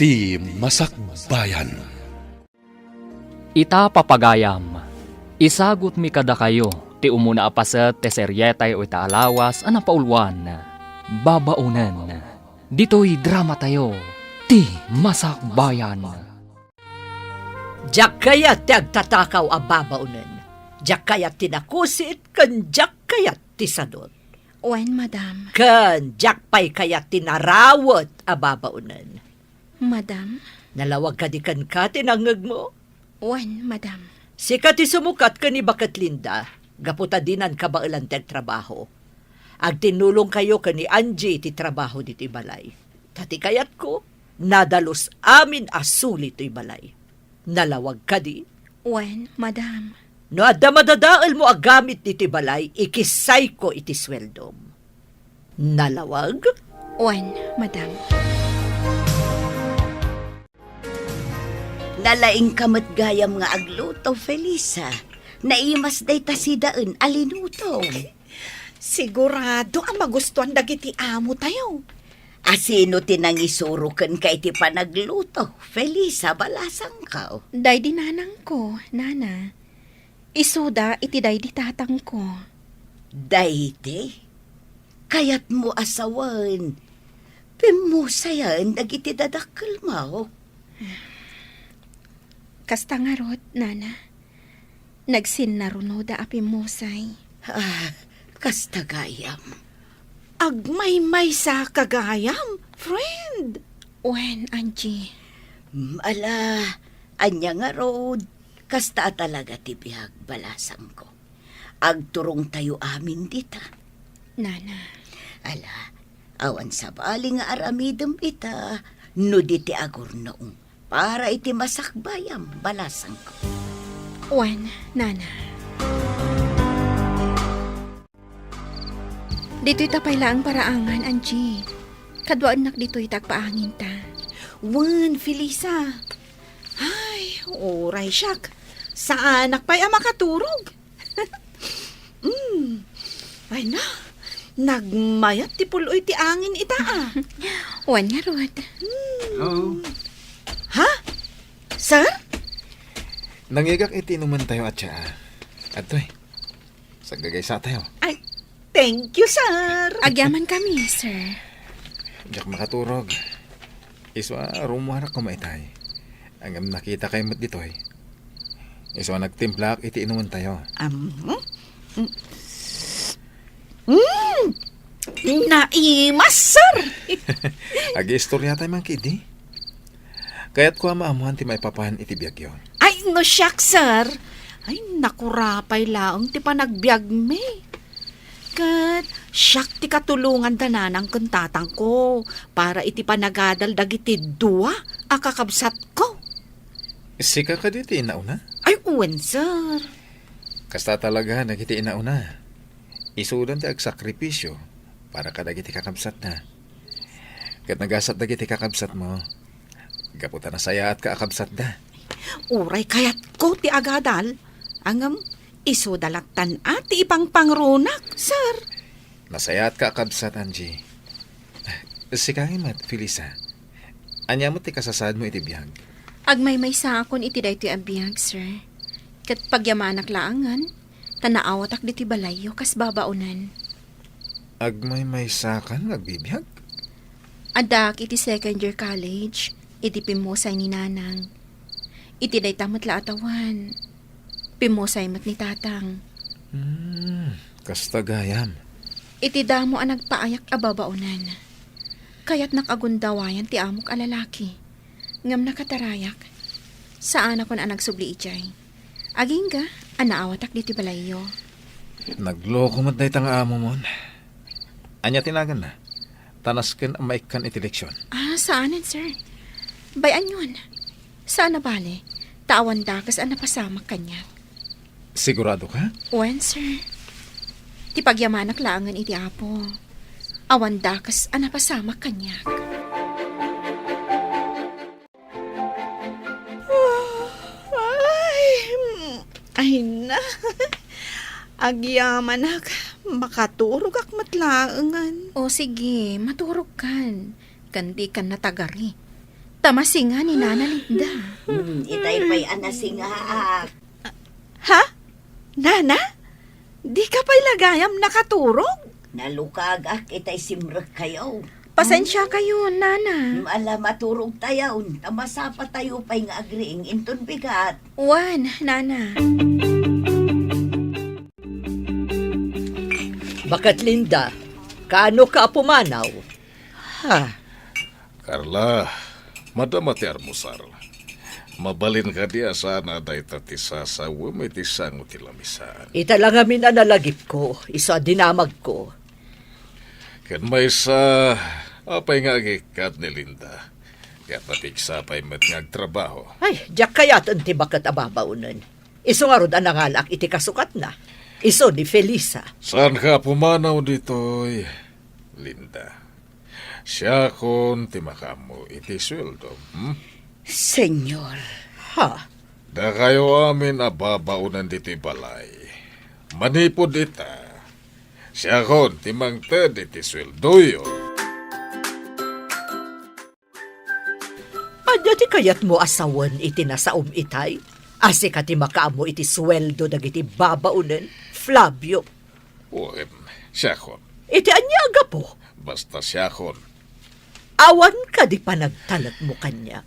Ti Masakbayan. Ita papagayam, isagot mi kada kayo, ti umuna apaset ti seryetay o ita alawas ana paulwan, babaunan. Dito'y drama tayo, Ti Masakbayan. Diyak kayat ti agtatakaw a babaunan. Diyak kayat tinakusit, kan diyak kayat ti sadot. Wen, madam. Kan diyak pay kayat tinarawat a babaunan. Madam? Nalawag ka di kan ka tinangag mo. Wen, madam. Sika ti sumukat ka ni Bakat Linda, gaputa dinan ka ba ilang trabaho. Ag tinulong kayo ka ni Angie ti trabaho di ti balay. Tati kayat ko, nadalos amin asuli ti balay. Nalawag ka di. Wen, madam. No adda madadaal mo agamit ni ti balay, ikisay ko iti sweldom. Nalawag? Wen, madam. Nalaing kamot gayam nga agluto, Felisa. Naimas day tasidaan alinuto. Sigurado ang magustuhan dagiti amo tayo. Asino tinangisurukan kay ti panagluto, Felisa, balasang ka. Day di nanang ko, nana. Isuda iti day di tatang ko. Dayte, kayat mo asawan. Pimusayan dagiti dadakkel mo. Kasta nga rod, nana. Nagsinnaruno da apimusay. Kasta gayam. Agmay-may sa kagayam, friend. Wen, Angie. Ala, anya nga rod. Kasta talaga ti bihag balasang ko. Agturong tayo amin dita. Nana. Ala, awan sa bali nga aramidem ita. No di ti agur noong. Para iti masakbayam balasang ko. Wen, nana. Dito'y tapay lang paraangan, Angie. Kadwaan nak dito'y tagpaangin ta. Wen, Felisa. Ay, oray siyak. Sa anak pa'y makaturog. Ay na, nagmayat ti puloy ti angin ita Wen nga rod. Hello? Ha? Sir? Nangigak iti inuman tayo at siya. Atoy, sagagaysa tayo. Ay, thank you, sir. Agyaman kami, sir. Diyak makaturog. Iswa, rumuharak kumaitay. Ang nakita kayo mo't ditoy. Iswa, nagtimplak iti inuman tayo. Naimas, sir. Agi-istorya tayo man kidi. Kaya't ko maamuhan ti maipapahan iti biyag yun. Ay, no siyak, sir. Ay, nakurapay laong ti panagbiag me. Kat, siyak ti katulungan dananang kuntatang ko para iti panagadal dagiti dua akakabsat ko. Sika ka diti inauna? Ay, uwan, sir. Kasta talaga nagiti inauna. Isudan ti agsakripisyo para ka dagiti kakabsat na. Kat nagasat dagiti kakabsat mo. Gaputa na saya at kaakabsat da. Uray kayat ko ti agadal. Angam, iso dalaktan at ti ipang pangrunak, sir. Nasaya at kaakabsat, Angie. Sikangin mat, Felisa. Anya mo ti kasasad mo iti biyag. Agmay-may sa akon iti daytoy abiyag, sir. Kat pagyamanak laangan, tanaawat ak diti balayo kas babaunan. Agmay sakan nagbibiyag? Adak iti second year college, iti pimusay ni nanang. Iti day tamot la atawan. Pimusay mat ni tatang. Kasta gayam. Iti damo ang nagpaayak ababaunan. Kaya't nakagundawayan ti amok a lalaki. Ngam nakatarayak. Saan ako na nagsubli ijay. Agingga, anaawatak diti balayo. Nagloko mat day tang amo mon. Anya tinagan na. Tanasken ang maikan iti leksyon. Saanin, sir? Bayan yun. Saan na bale? Tawan dakas ang napasamak kanya. Sigurado ka? Wen, sir. Ti pagyamanak laangan iti apo. Awan dakas ang napasamak kanya. Ay na. Agyamanak, makaturog ak matlaangan. O sige, maturog kan. Kandi kan natagari. Tamasinga ni Nana Linda. Itay pa'y anasingaak. Ha? Nana? Di ka pa'y lagayam nakaturog? Nalukag ak itay simrek kayo. Pasensya kayo, Nana. Ala maturog tayo. Tamasapa tayo pa'y nga agriing inton bigat. Wan, Nana. Bakat Linda, kaano ka pumanaw? Carla, madamati armusar. Mabalin ka diya sana day tatisa sa wumitisang utilamisaan. Ita lang amin analagip ko, isa dinamag ko. Kan may sa apay nga agikat ni Linda. Kaya patigsa pa'y matngagtrabaho. Ay, diyak kayat ang tibakat ababaunan. Iso nga rod anangalak iti kasukat na. Iso ni Felisa. Saan ka pumanaw dito'y, Linda? Siya kon timakamo iti sweldo. Senyor. Ha? Da kayo amin ababaunan dito'y balay. Manipod ita. Siya kon timangted iti sweldo yun. Anya ti kayat mo asawan iti nasaum itay? Asi ka ti makaamo iti sweldo dagiti babaunan, Flavio. Siya kon. Iti anya aga po. Basta siya kon. Awan ka di pa nagtalat mo kanyak.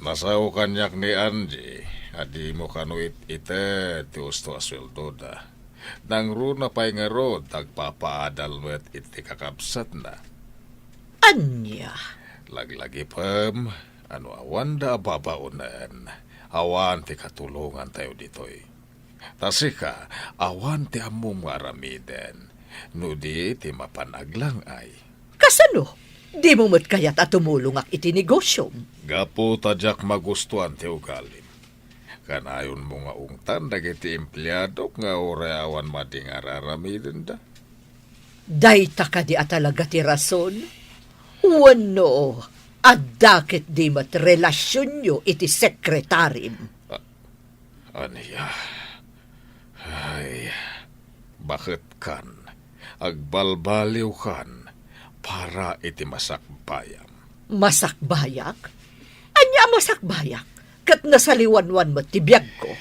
Nasaw kanyak ni Angie, adi mo kanuit ite ti usto asweldo da. Nang runa pa'y nga rod, tagpapaadal mo iti kakabsat na. Anya? Laglagi pam, ano awan da babaunan, awan ti katulungan tayo ditoy. Tasika, awan ti among maramiden, nudi ti mapanaglang ay. Kasano? Di mo mo't kayat at tumulong ak iti negosyo. Gapo tadyak magustuhan ti ugalim. Kanayon mo nga ungtan dagiti empleyado nga oreawan mading araramiden da. Dayta ka di atalaga ti rason? Wano, adakit di mat relasyon nyo iti sekretarim. Aniya? Ay, bakit kan? Agbalbaliw kan para iti masakbayam. Masakbayak? Anya masakbayak? Kat nasaliwanwan mo tibiyag ko.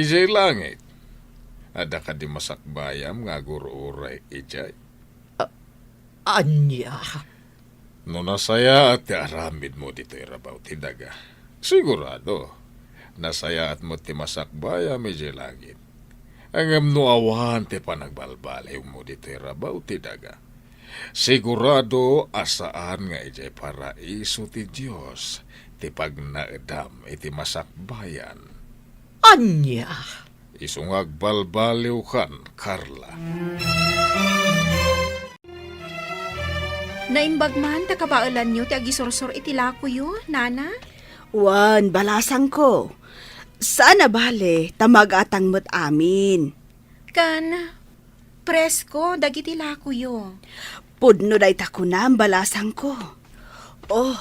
Ijay langit. Ada ka di masakbayam nga gururay ijay. Anya? No nasaya at ti aramid mo dito irabaw ti daga. Sigurado, nasaya at mo ti masakbayam ijay langit. Ang no awan ti panagbalbaliw mo dito irabaw ti daga. Sigurado asaan nga ijay paraiso ti Diyos ti pagnaedam iti masakbayan. Anya? Isungag balbaliw kan, Carla. Naimbag man, takabaulan nyo, ti agisursur itilako yo, Nana? Wan, balasang ko. Sana bale, tamag-atang mo't amin. Kan, presko, dagitilako yo. Pudno day tako na ang balasang ko. Oh,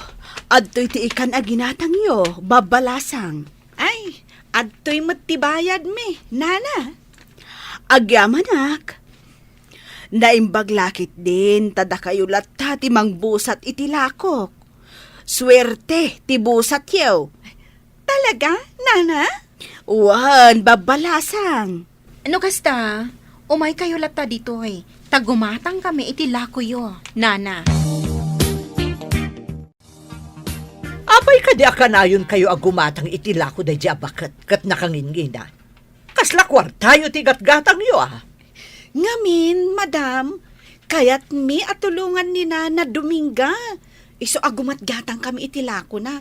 adto'y ti ikan aginatang yo, babalasang. Ay, adto'y matibayad mi, Nana. Agyamanak. Naimbag lakit din, tada kayo latta ti mangbusat itilakok. Swerte, ti busat yaw. Talaga, Nana? Wan, babalasang. Ano kasta? Umay kayo lata dito eh. Tagumatang kami itilako yo, Nana. Apay ka di akanayon kayo agumatang itilako da jabakat kat nakangingina. Kasla kwartayo ti gatgatang yo Ngamin, madam, kayat mi at tulungan ni Nana Dominga. Iso agumat gatang kami itilako na.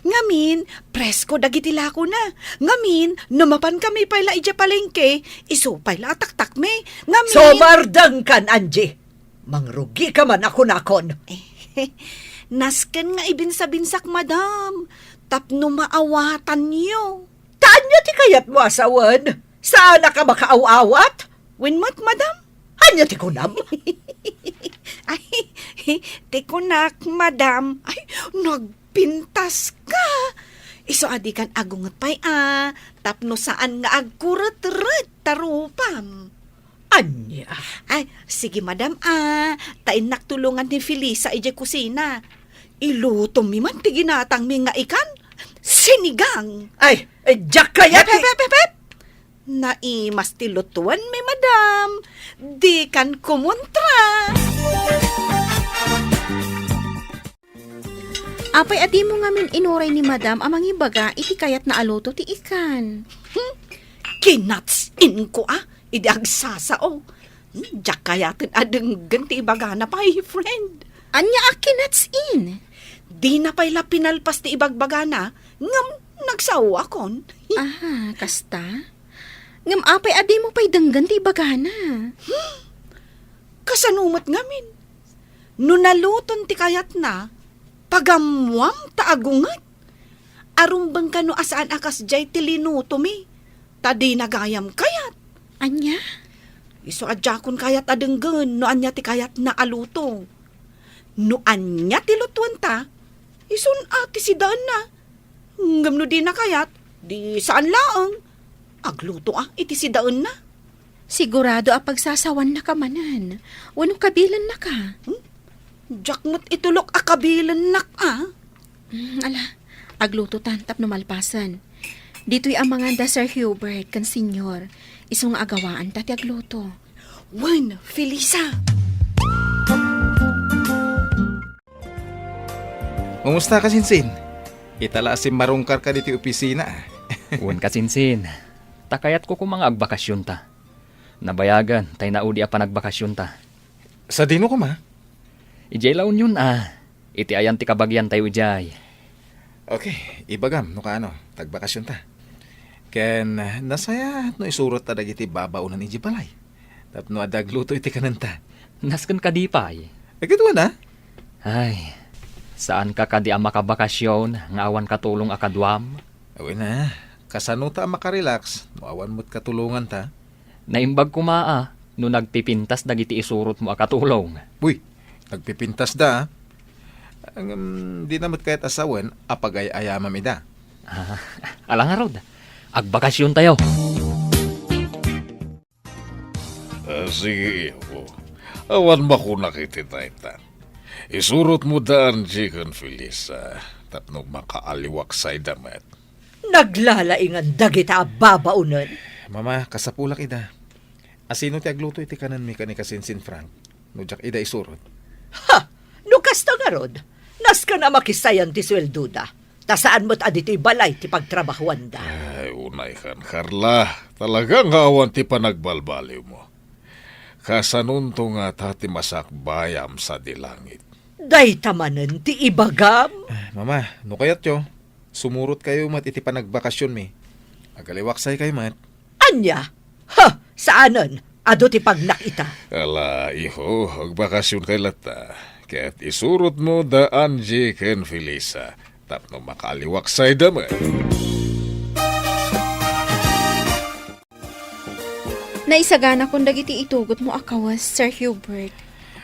Ngamin, presko dagitilako na. Ngamin, numapan kami pala ija palengke, iso pala taktak me. Ngamin... Somardang kan, Angie. Mangrugi ka man ako nakon. Nasken nga ibinsa-binsak, madam. Tapno maawatan niyo. Tanya ti kayat mo asawan? Saan na ka makaaw-awat? Winmat, madam? Anya ti kunam? Ay, tikunak, madam. Ay, nagpintas ka. Iso adi kan agungat pa'y tapno saan nga agkurat-rat tarupam. Anya? Ay, sige madam tain naktulungan ni Felisa ije kusina. Iluto mi man ti ginatang mi nga ikan. Sinigang. Ay, Jack kaya Pep, pep, pep, pep. Naimas ti lutuan mi, madam. Di kan kumontra. Apay adi mo nga min inuray ni madam amang ibaga iti kayat na aluto ti ikan. Kinatsin ko Idi agsasao. Diyak kayatin adeng ganti ibaga na pa, friend. Anya akinats in. Di na pa'y pinalpas ti ibagbaga na. Ngam, nagsawa kon. Aha, kasta? Ngam apay adi mo pa'y danggan ti ibaga na. Kasanumot ngamin. No naluton ti kayat na, pagamwam taagungat. Arumbang ka no asaan akas jay ti linuto mi. Tadi nagayam kayat. Anya? Iso adjakon kayat adenggen no anya ti kayat na aluto. No anya ti lutuan ta, ison ati si daan na. Ngam no di na kayat, di saan laang. Agluto iti si daan na. Sigurado a pagsasawan na ka manan. Wano kabilan na ka. Jakmot itulok akabilan nak Ala, agluto tantap no malpasan. Dito'y ang mga Sir Hubert kan senyor. Isong agawaan tati agluto. Wen, Felisa. Kumusta ka, Sinsin? Itala si marungkar ka dito opisina. Uwan kasinsin. Takayat ko kung mga agbakasyon ta. Nabayagan, tay naudi pa nagbakasyon ta. Sa dino ko, ma? Ijay laon yun Iti ayan ti kabagyan tayo ijay. Okay, ibagam, no ka tagbakasyon ta. Ken, nasaya no isurot ta dagiti babaunan iji balay. Tapno adagluto iti kananta. Nasken ka di pay. Agituan na? Ay, saan ka kadi ang makabakasyon nga awan katulong akadwam? Awin na, kasano ta makarelax, no awan mo't katulungan ta. Naimbag kumaa, no nagpipintas dagiti isurot mo akatulong. Uy, nagpipintas da. Di namat kahit asawan, apagay-ayama mi da. Alang nga rod, agbakasyon tayo. Sige, iho. Awan ba ko nakititaytan? Isurot mo daan, Jikan Felisa. Tapno makaaliwak sa'y damat. Naglalaingan dagita babaunan. Mama, kasapulak ida. Asino ti agluto iti kanan mi kani kasinsin Frank. No jak ida isurot. Ha! Nukas ta nga rod. Nas ka na makisayan ti swelduda. Tasaan mo't adito'y balay ti pagtrabahuan da. Ay, unay kan, Carla. Talagang awan ti panagbalbaliw mo. Kasanunto nga tati masakbayam sa dilangit. Day tamanan ti ibagam. Mama, no kayat yo. Sumurot kayo mat iti panagbakasyon mi. Agaliwaksay kayo mat. Anya? Ha! Saanan? Ado ti pagnakita. Ala, iho, agbakasyon kay lata. Kaya't isurot mo daan, Jikan Felisa. Tapno makaaliwaksay damat. Naisagana kung dagiti itugot mo akawas, Sir Hubert.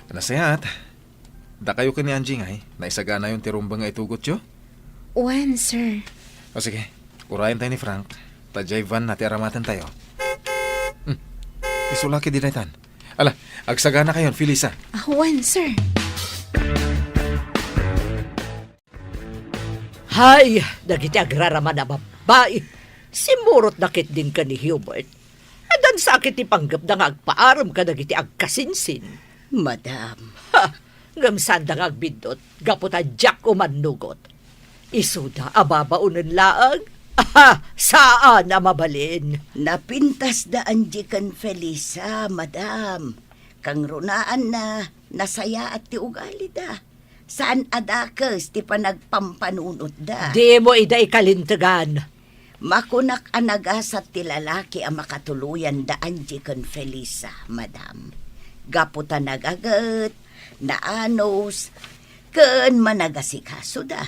Nasayat. Da kayo ka ni Angie ngay. Naisagana yung tirumba nga itugot yo. Wan, sir. O sige, urayan tayo ni Frank. Tajay van nati aramatan tayo. Isulaki din na itan. Ala, agsagana kayon, Felisa. Wan, sir. Hay, dagiti agraraman na babae. Simurot nakit din ka ni Hubert. Adan sakit ti panggap na nga agpaaram ka dagiti agkasinsin. Madam, Ha! Ngamsan da nga agbindot, gaputa Jack umanugot. Isuda ababaunan laang. Aha! Saan na mabalin? napintas daan Jikan Felisa, madam. Kang runaan na nasaya at ti ugali da. Saan adakes ti panagpampanunot da. Di mo ida ikalintagan. Makunak anagasat ti lalaki ang makatuluyan daan Jikan Felisa, madam. Gaputa nagagat, naanos, ken managasikaso da.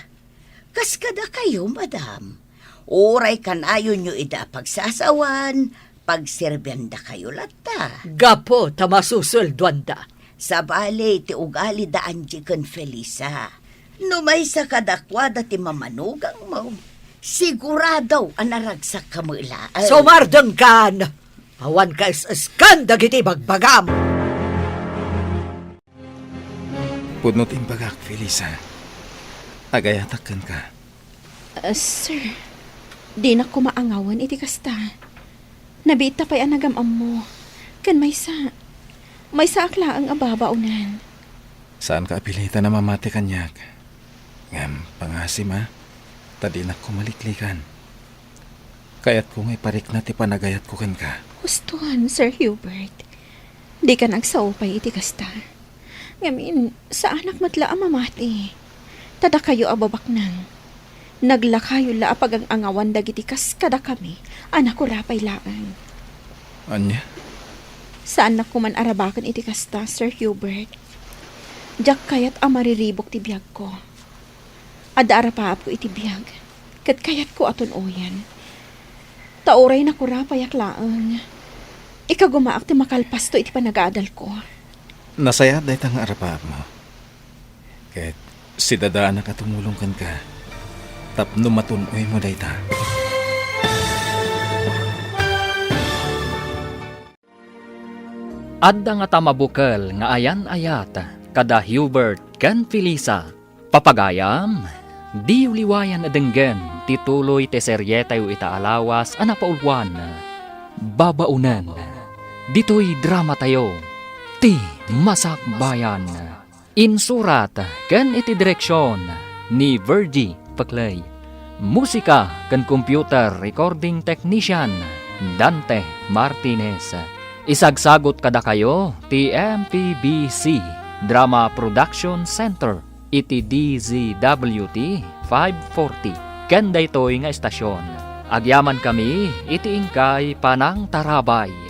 Kaskada kayo, madam. Uray kanayon nyo ida pagsasawan, pagserbyan da kayo lata. Gapo tamasusulduan da. Sa bali ti ugali daan Jikan Felisa. Numay sa kadakwada ti mamanugang mo. Sigurado anaragsak ka mo ilaan. Sumardang kan! Awan ka is-iskan dagiti bagbagam. Pudnot imbagak, Felisa. Agayatakan ka. Sir, di na ko maangawan iti kasta. Nabita pa'y anagamam mo. Kan may akla ang ababaunan. Saan ka apilita na mamati kanyak? Ngam, pangasim ha? Tadinak ko maliklikan. Kayat ko ngay parik na ti panagayat ko kan ka. Gustuhan, Sir Hubert. Di ka nagsaupay iti kasta. Ngamin, sa anak matla ang mamati. Tada kayo ababak nang. Naglakayo la apag ang angawan dagiti kas kada kami. Anak ko rapay laang. Anya? Saan na ko man arabakan iti kasta, Sir Hubert? Diyak kayat ang mariribok ti biyag ko. Ada arapaap ko iti biyag. Kat kayat ko aton oyan. Tauray na ko rapayak laang. Ikagumaak ti makalpas to iti panag-aadal ko. Nasaya dahi tang arapaap mo. Kahit si dadaan na katumulong kan ka. Tapno matunoy mo dahi ta. Adda nga tamabukal nga ayan-ayat kada Hubert ken Felisa. Papagayam, di uliwayan adenggen tituloy te seryetayo itaalawas anapaulwan. Babaunan, dito'y drama tayo, ti Masakbayan. Insurat ken iti direksyon ni Virgie Paclay. Musika ken computer recording technician Dante Martinez. Isagsagot kada kayo ti MPBC Drama Production Center iti DZWT 540 ken daytoy nga estasyon. Agyaman kami iti ingkay Panang Tarabay.